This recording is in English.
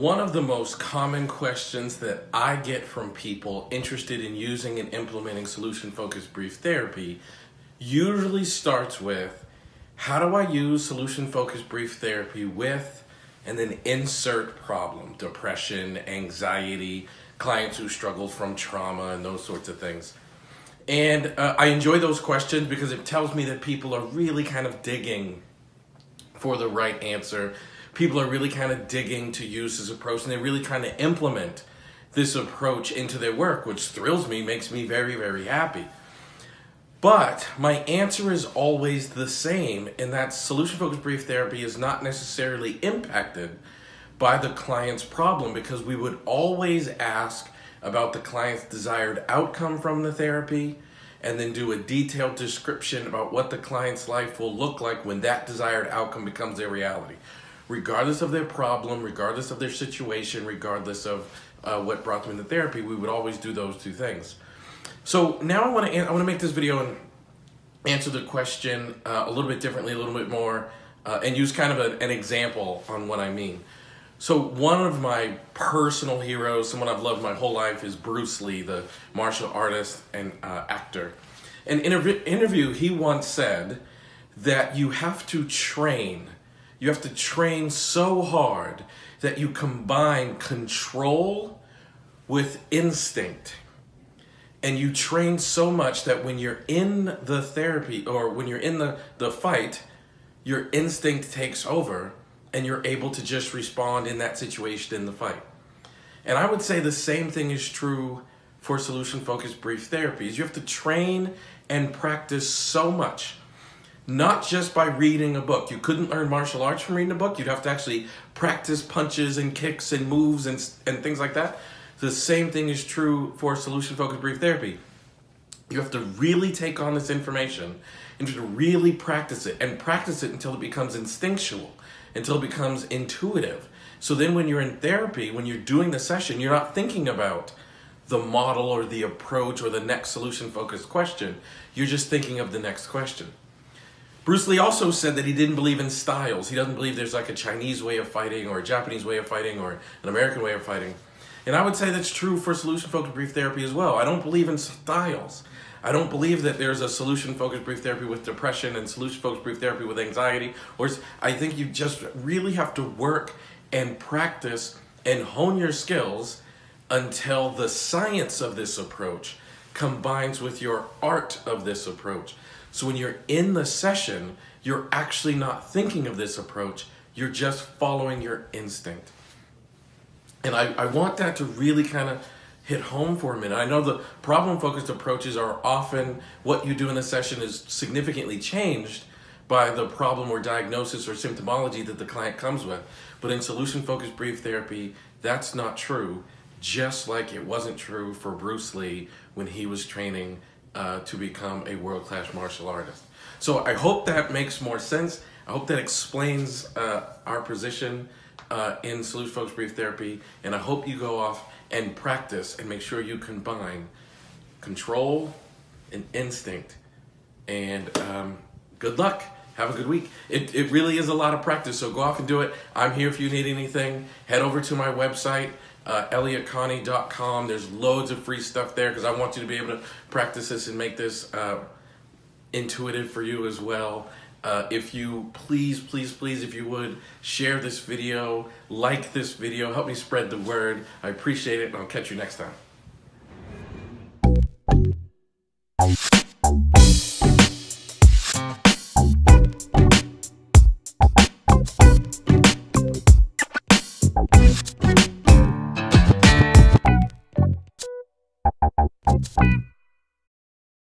One of the most common questions that I get from people interested in using and implementing solution-focused brief therapy usually starts with, how do I use solution-focused brief therapy with, and then insert problem, depression, anxiety, clients who struggle from trauma and those sorts of things. And I enjoy those questions because it tells me that people are really kind of digging for the right answer. People are really kind of digging to use this approach, and they're really trying to implement this approach into their work, which thrills me, makes me very, very happy. But my answer is always the same, and that solution-focused brief therapy is not necessarily impacted by the client's problem, because we would always ask about the client's desired outcome from the therapy, and then do a detailed description about what the client's life will look like when that desired outcome becomes their reality. Regardless of their problem, regardless of their situation, regardless of what brought them into therapy, we would always do those two things. So now I want to make this video and answer the question a little bit differently, a little bit more, and use kind of an example on what I mean. So one of my personal heroes, someone I've loved my whole life, is Bruce Lee, the martial artist and actor. In an interview, he once said that you have to train. You have to train so hard that you combine control with instinct. And you train so much that when you're in the therapy, or when you're in the fight, your instinct takes over and you're able to just respond in that situation in the fight. And I would say the same thing is true for solution-focused brief therapies. You have to train and practice so much, not just by reading a book. You couldn't learn martial arts from reading a book. You'd have to actually practice punches and kicks and moves and things like that. The same thing is true for solution-focused brief therapy. You have to really take on this information and to really practice it, and practice it until it becomes instinctual, until it becomes intuitive. So then when you're in therapy, when you're doing the session, you're not thinking about the model or the approach or the next solution-focused question. You're just thinking of the next question. Bruce Lee also said that he didn't believe in styles. He doesn't believe there's like a Chinese way of fighting or a Japanese way of fighting or an American way of fighting. And I would say that's true for solution-focused brief therapy as well. I don't believe in styles. I don't believe that there's a solution-focused brief therapy with depression and solution-focused brief therapy with anxiety. I think you just really have to work and practice and hone your skills until the science of this approach combines with your art of this approach. So when you're in the session, you're actually not thinking of this approach. You're just following your instinct. And I want that to really kind of hit home for a minute. I know the problem-focused approaches are often what you do in the session is significantly changed by the problem or diagnosis or symptomology that the client comes with. But in solution-focused brief therapy, that's not true, just like it wasn't true for Bruce Lee when he was training to become a world-class martial artist. So I hope that makes more sense. I hope that explains our position in solution-focused brief therapy, and I hope you go off and practice and make sure you combine control and instinct. And good luck. Have a good week. It really is a lot of practice, so go off and do it. I'm here if you need anything. Head over to my website, elliottconnie.com. There's loads of free stuff there because I want you to be able to practice this and make this intuitive for you as well. If you please, if you would, share this video, like this video, help me spread the word. I appreciate it, and I'll catch you next time.